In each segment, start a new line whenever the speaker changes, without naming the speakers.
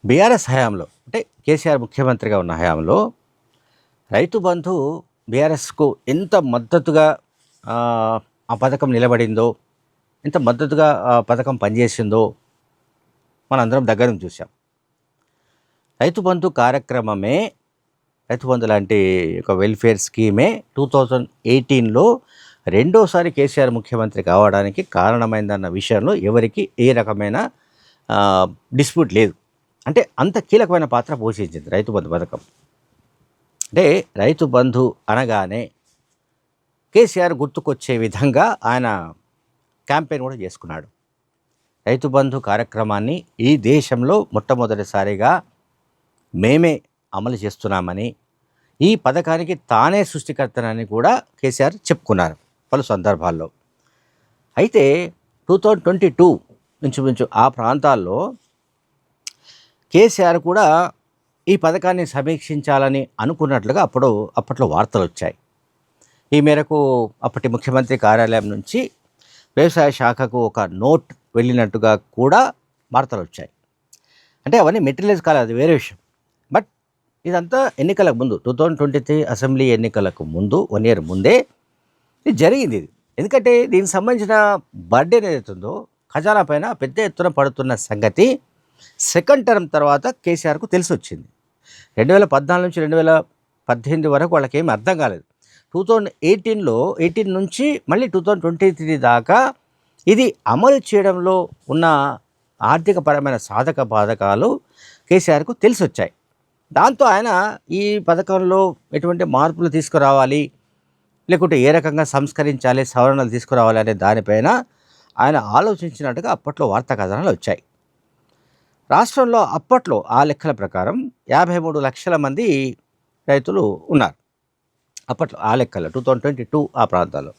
BRS హయాంలో అంటే కేసీఆర్ ముఖ్యమంత్రిగా ఉన్న హయాంలో రైతు బంధు బీఆర్ఎస్కు ఎంత మద్దతుగా ఆ, ఆ పథకం నిలబడిందో, ఎంత మద్దతుగా ఆ పథకం పనిచేసిందో మనందరం దగ్గర నుంచి చూసాం. రైతు బంధు కార్యక్రమమే, రైతు బంధు లాంటి ఒక వెల్ఫేర్ స్కీమే 2018లో రెండోసారి కేసీఆర్ ముఖ్యమంత్రి కావడానికి కారణమైందన్న విషయంలో ఎవరికి ఏ రకమైన డిస్ప్యూట్ లేదు. అంటే అంత కీలకమైన పాత్ర పోషించింది రైతు బంధు పథకం. అంటే రైతు బంధు అనగానే కేసీఆర్ గుర్తుకొచ్చే విధంగా ఆయన క్యాంపెయిన్ కూడా చేసుకున్నాడు. రైతు బంధు కార్యక్రమాన్ని ఈ దేశంలో మొట్టమొదటిసారిగా మేమే అమలు చేస్తున్నామని, ఈ పథకానికి తానే సృష్టికర్తనని కూడా కేసీఆర్ చెప్పుకున్నారు పలు సందర్భాల్లో. అయితే 2022 ఇంచుమించు ఆ ప్రాంతాల్లో కేసీఆర్ కూడా ఈ పథకాన్ని సమీక్షించాలని అనుకున్నట్లుగా అప్పట్లో వార్తలు వచ్చాయి. ఈ మేరకు అప్పటి ముఖ్యమంత్రి కార్యాలయం నుంచి వ్యవసాయ శాఖకు ఒక నోట్ వెళ్ళినట్టుగా కూడా వార్తలు వచ్చాయి. అంటే అవన్నీ మెటీరియల్స్ కాలేదు, అది వేరే విషయం. బట్ ఇదంతా ఎన్నికలకు ముందు, 2023 అసెంబ్లీ ఎన్నికలకు ముందు 1 year ముందే ఇది జరిగింది. ఎందుకంటే దీనికి సంబంధించిన బర్డెన్ ఏదైతుందో ఖజానా పైన పెద్ద ఎత్తున పడుతున్న సంగతి సెకండ్ టర్మ్ తర్వాత కేసీఆర్కు తెలిసి వచ్చింది. 2014 నుంచి 2018 వరకు వాళ్ళకేమీ అర్థం కాలేదు. 2018 నుంచి మళ్ళీ 2023 దాకా ఇది అమలు చేయడంలో ఉన్న ఆర్థికపరమైన సాధక బాధకాలు కేసీఆర్కు తెలిసి వచ్చాయి. దాంతో ఆయన ఈ పథకంలో ఎటువంటి మార్పులు తీసుకురావాలి, లేకుంటే ఏ రకంగా సంస్కరించాలి, సవరణలు తీసుకురావాలి అనే దానిపైన ఆయన ఆలోచించినట్టుగా అప్పట్లో వార్తా కథనాలు వచ్చాయి. రాష్ట్రంలో అప్పట్లో ఆ లెక్కల ప్రకారం 53 లక్షల మంది రైతులు ఉన్నారు. అప్పట్లో ఆ లెక్కలు 2022 ఆ ప్రాంతాల్లో.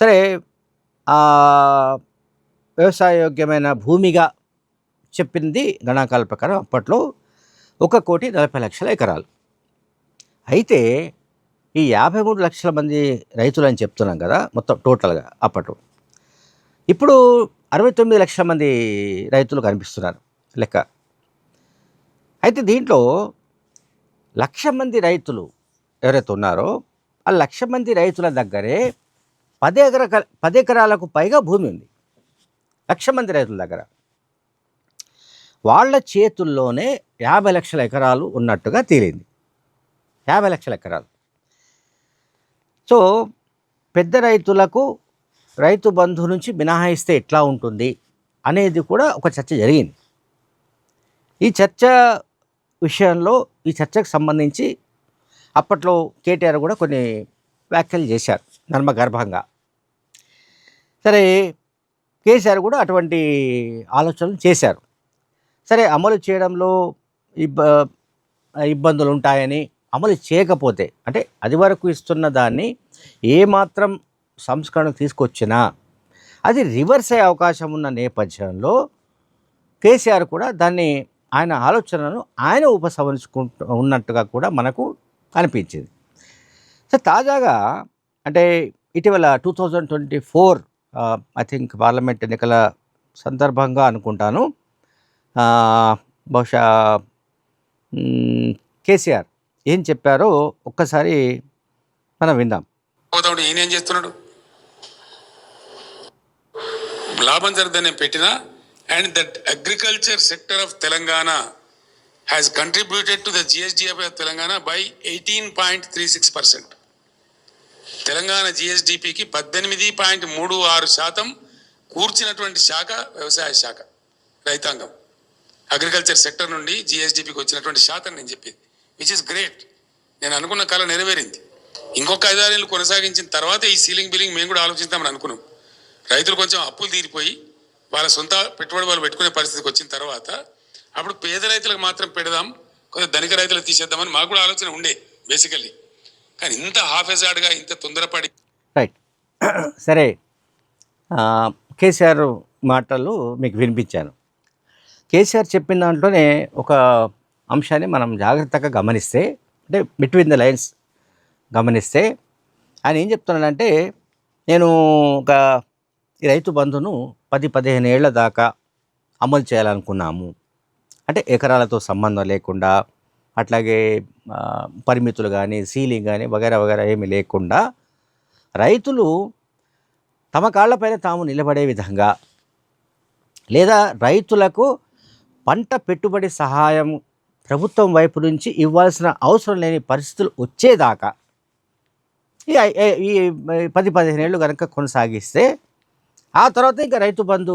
సరే, వ్యవసాయయోగ్యమైన భూమిగా చెప్పింది గణాంకాల ప్రకారం అప్పట్లో 1,40,00,000 ఎకరాలు. అయితే ఈ 53 లక్షల మంది రైతులు అని చెప్తున్నాం కదా మొత్తం టోటల్గా అప్పట్లో. ఇప్పుడు 69 లక్షల మంది రైతులు కనిపిస్తున్నారు లెక్క. అయితే దీంట్లో 1,00,000 మంది రైతులు ఎవరైతే ఉన్నారో ఆ 1,00,000 మంది రైతుల దగ్గరే 10 ఎకరాలకు పైగా భూమి ఉంది. 1,00,000 మంది రైతుల దగ్గర వాళ్ళ చేతుల్లోనే 50 లక్షల ఎకరాలు ఉన్నట్టుగా తేలింది. 50 లక్షల ఎకరాలు. సో పెద్ద రైతులకు రైతు బంధు నుంచి మినహాయిస్తే ఎట్లా ఉంటుంది అనేది కూడా ఒక చర్చ జరిగింది. ఈ చర్చ విషయంలో, ఈ చర్చకు సంబంధించి అప్పట్లో కేటీఆర్ కూడా కొన్ని వ్యాఖ్యలు చేశారు నర్మగర్భంగా. సరే, కేసీఆర్ కూడా అటువంటి ఆలోచనలు చేశారు. సరే, అమలు చేయడంలో ఇబ్బందులు ఉంటాయని, అమలు చేయకపోతే అంటే అది వరకు ఇస్తున్న దాన్ని ఏమాత్రం సంస్కరణ తీసుకొచ్చినా అది రివర్స్ అయ్యే అవకాశం ఉన్న నేపథ్యంలో కేసీఆర్ కూడా దాన్ని, ఆయన ఆలోచనను ఆయన ఉపసంహరించుకుంటూ ఉన్నట్టుగా కూడా మనకు అనిపించింది. సో తాజాగా అంటే ఇటీవల 2024 ఐ థింక్ పార్లమెంట్ ఎన్నికల సందర్భంగా అనుకుంటాను, బహుశా కేసీఆర్ ఏం చెప్పారో ఒక్కసారి మనం విందాం.
ఈయనేం చేస్తున్నాడు, లాభం జరగదని పెట్టినా, and that agriculture sector of Telangana has contributed to the GSDP of Telangana by 18.36%. Telangana జిఎస్డిపికి 18.36% కూర్చినటువంటి శాఖ వ్యవసాయ శాఖ, రైతాంగం. అగ్రికల్చర్ సెక్టర్ నుండి జిఎస్డిపికి వచ్చినటువంటి శాతం నేను చెప్పేది, విచ్ ఇస్ గ్రేట్. నేను అనుకున్న కాలం నెరవేరింది. ఇంకొక 5-6 ఏళ్ళు కొనసాగించిన తర్వాత ఈ సీలింగ్ బిల్లింగ్ మేము కూడా ఆలోచిద్దామని అనుకున్నాం. రైతులు కొంచెం అప్పులు తీరిపోయి వాళ్ళ సొంత పెట్టుబడి వాళ్ళు పెట్టుకునే పరిస్థితికి వచ్చిన తర్వాత అప్పుడు పేద రైతులకు మాత్రం పెడదాం, కొంచెం ధనిక రైతులకు తీసేద్దామని మాకు కూడా ఆలోచన ఉండే బేసికల్లీ. కానీ ఇంత హాఫ్ ఎజార్డ్గా, ఇంత తొందరపడి
రైట్. సరే, కేసీఆర్ మాటలు మీకు వినిపించాను. కేసీఆర్ చెప్పిన దాంట్లోనే ఒక అంశాన్ని మనం జాగ్రత్తగా గమనిస్తే, అంటే బిట్వీన్ ద లైన్స్ గమనిస్తే ఆయన ఏం చెప్తున్నాడంటే, నేను ఒక ఈ రైతు బంధును 10-15 ఏళ్ల దాకా అమలు చేయాలనుకున్నాము అంటే ఎకరాలతో సంబంధం లేకుండా, అట్లాగే పరిమితులు కానీ, సీలింగ్ కానీ వగైరా వగైరా ఏమీ లేకుండా రైతులు తమ కాళ్ళపైన తాము నిలబడే విధంగా, లేదా రైతులకు పంట పెట్టుబడి సహాయం ప్రభుత్వం వైపు నుంచి ఇవ్వాల్సిన అవసరం లేని పరిస్థితులు వచ్చేదాకా ఈ 10-15 ఏళ్ళు కనుక కొనసాగిస్తే ఆ తర్వాత ఇంకా రైతు బంధు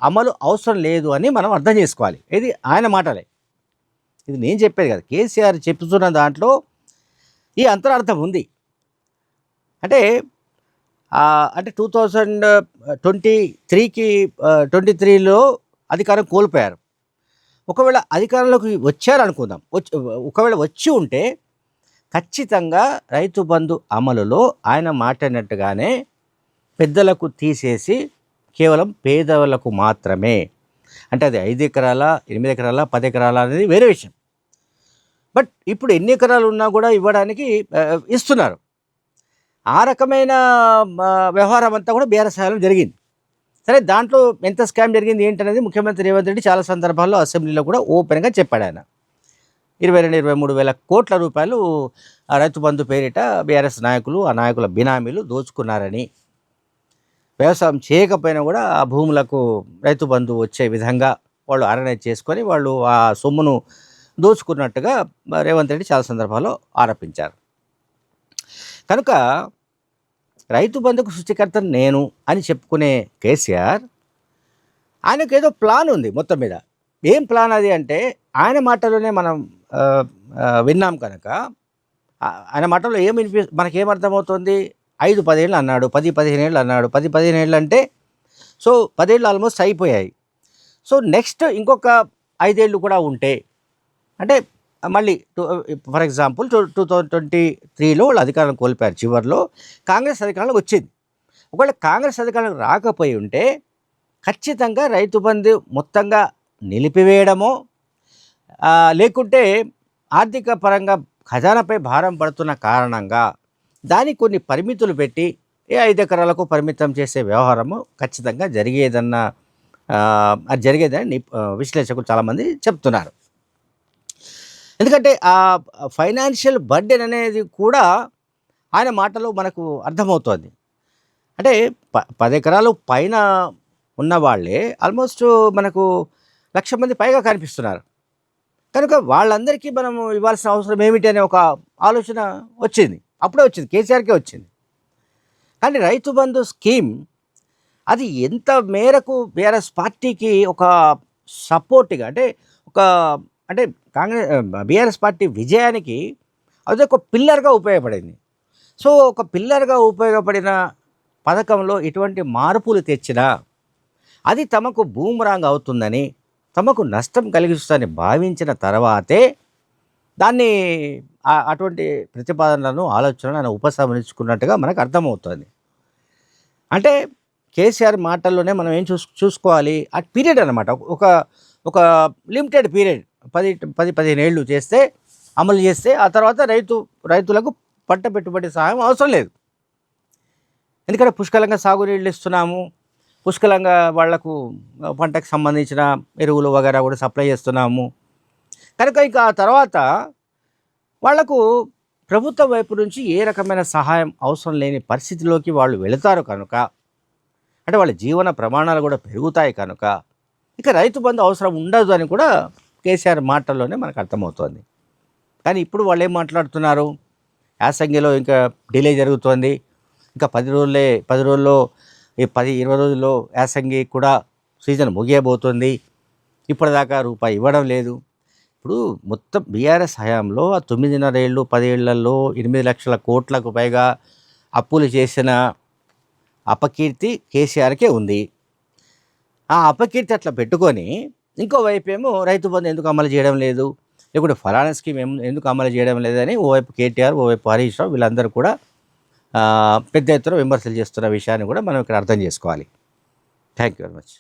అమలు అవసరం లేదు అని మనం అర్థం చేసుకోవాలి. ఇది ఆయన మాటలే, ఇది నేను చెప్పేది కదా. కేసీఆర్ చెప్తున్న దాంట్లో ఈ అంతరార్థం ఉంది. అంటే అంటే 2023లో అధికారం కోల్పోయారు. ఒకవేళ అధికారంలోకి వచ్చారనుకుందాం, ఒకవేళ వచ్చి ఉంటే ఖచ్చితంగా రైతు బంధు అమలులో ఆయన మాట్లాడినట్టుగానే పెద్దలకు తీసేసి కేవలం పేదవాళ్ళకు మాత్రమే, అంటే అది 5 ఎకరాల, 8 ఎకరాల, 10 ఎకరాల అనేది వేరే విషయం. బట్ ఇప్పుడు ఎన్ని ఎకరాలు ఉన్నా కూడా ఇవ్వడానికి ఇస్తున్నారు. ఆ రకమైన వ్యవహారం అంతా కూడా బీఆర్ఎస్ హయాంలో జరిగింది. సరే, దాంట్లో ఎంత స్కామ్ జరిగింది ఏంటనేది ముఖ్యమంత్రి రేవంత్ రెడ్డి చాలా సందర్భాల్లో అసెంబ్లీలో కూడా ఓపెన్గా చెప్పాడు. ఆయన 22-23 వేల కోట్ల రూపాయలు రైతు బంధు పేరిట బీఆర్ఎస్ నాయకులు, ఆ నాయకుల బినామీలు దోచుకున్నారని, వ్యవసాయం చేయకపోయినా కూడా ఆ భూములకు రైతు బంధు వచ్చే విధంగా వాళ్ళు ఆర్గనైజ్ చేసుకొని వాళ్ళు ఆ సొమ్మును దోచుకున్నట్టుగా రేవంత్ రెడ్డి చాలా సందర్భాల్లో ఆరోపించారు. కనుక రైతు బంధుకు సృష్టికర్త నేను అని చెప్పుకునే కేసీఆర్, ఆయనకు ఏదో ప్లాన్ ఉంది మొత్తం మీద. ఏం ప్లాన్ అది అంటే ఆయన మాటలోనే మనం విన్నాం కనుక, ఆయన మాటల్లో మనకేమర్థమవుతుంది, 5-10 ఏళ్ళు అన్నాడు, 10-15 ఏళ్ళు అన్నాడు. 10-15 ఏళ్ళు అంటే సో 10 ఏళ్ళు ఆల్మోస్ట్ అయిపోయాయి. సో నెక్స్ట్ ఇంకొక 5 ఏళ్ళు కూడా ఉంటే, అంటే మళ్ళీ ఫర్ ఎగ్జాంపుల్ 2023లో వాళ్ళు అధికారం కోల్పోయారు. చివరిలో కాంగ్రెస్ అధికారంలోకి వచ్చింది. ఒకవేళ కాంగ్రెస్ అధికారంలోకి రాకపోయి ఉంటే ఖచ్చితంగా రైతు బంధు మొత్తంగా నిలిపివేయడమో, లేకుంటే ఆర్థిక పరంగా ఖజానాపై భారం పడుతున్న కారణంగా దానికి కొన్ని పరిమితులు పెట్టి 5 ఎకరాలకు పరిమితం చేసే వ్యవహారము ఖచ్చితంగా జరిగేదని విశ్లేషకులు చాలామంది చెప్తున్నారు. ఎందుకంటే ఆ ఫైనాన్షియల్ బర్డెన్ అనేది కూడా ఆయన మాటలో మనకు అర్థమవుతోంది. అంటే 10 ఎకరాలు పైన ఉన్న వాళ్ళే ఆల్మోస్ట్ మనకు 1,00,000 మంది పైగా కనిపిస్తున్నారు. కనుక వాళ్ళందరికీ మనం ఇవ్వాల్సిన అవసరం ఏమిటి అనే ఒక ఆలోచన వచ్చింది. అప్పుడే వచ్చింది, కేసీఆర్కే వచ్చింది. కానీ రైతు బంధు స్కీమ్ అది ఎంత మేరకు బీఆర్ఎస్ పార్టీకి ఒక సపోర్ట్గా, అంటే బీఆర్ఎస్ పార్టీ విజయానికి అది ఒక పిల్లర్గా ఉపయోగపడింది. సో ఒక పిల్లర్గా ఉపయోగపడిన పథకంలో ఎటువంటి మార్పులు తెచ్చినా అది తమకు బూమరాంగ్ అవుతుందని, తమకు నష్టం కలిగిస్తుందని భావించిన తర్వాతే దాన్ని అటువంటి ప్రతిపాదనలను, ఆలోచనలను ఉపసంహరించుకున్నట్టుగా మనకు అర్థమవుతుంది. అంటే కేసీఆర్ మాటల్లోనే మనం ఏం చూసుకోవాలి, ఆ పీరియడ్ అన్నమాట. ఒక లిమిటెడ్ పీరియడ్ 10-15 ఏళ్ళు అమలు చేస్తే ఆ తర్వాత రైతులకు పంట పెట్టుబడి సహాయం అవసరం లేదు. ఎందుకంటే పుష్కలంగా సాగునీళ్ళు ఇస్తున్నాము, పుష్కలంగా వాళ్లకు పంటకు సంబంధించిన ఎరువులు వగైరా కూడా సప్లై చేస్తున్నాము. కనుక ఇక ఆ తర్వాత వాళ్లకు ప్రభుత్వం వైపు నుంచి ఏ రకమైన సహాయం అవసరం లేని పరిస్థితిలోకి వాళ్ళు వెళతారు కనుక, అంటే వాళ్ళ జీవన ప్రమాణాలు కూడా పెరుగుతాయి కనుక ఇక రైతు బంధు అవసరం ఉండదు అని కూడా కేసీఆర్ మాటల్లోనే మనకు అర్థమవుతోంది. కానీ ఇప్పుడు వాళ్ళు ఏం మాట్లాడుతున్నారు, యాసంగిలో ఇంకా డిలే జరుగుతోంది, ఇంకా 10 రోజుల్లో 10-20 రోజుల్లో యాసంగి కూడా సీజన్ ముగియబోతుంది, ఇప్పటిదాకా రూపాయి ఇవ్వడం లేదు. ఇప్పుడు మొత్తం బీఆర్ఎస్ హయాంలో 9.5 ఏళ్ళు 10 ఏళ్లలో 8 లక్షల కోట్లకు పైగా అప్పులు చేసిన అపకీర్తి కేసీఆర్కే ఉంది. ఆ అపకీర్తి అట్లా పెట్టుకొని ఇంకోవైపు ఏమో రైతు బంధు ఎందుకు అమలు చేయడం లేదు, లేకుంటే ఫలానా స్కీమ్ ఎందుకు అమలు చేయడం లేదని ఓవైపు కేటీఆర్, ఓవైపు హరీష్ రావు వీళ్ళందరూ కూడా పెద్ద ఎత్తున విమర్శలు చేస్తున్న విషయాన్ని కూడా మనం ఇక్కడ అర్థం చేసుకోవాలి. Thank you very much.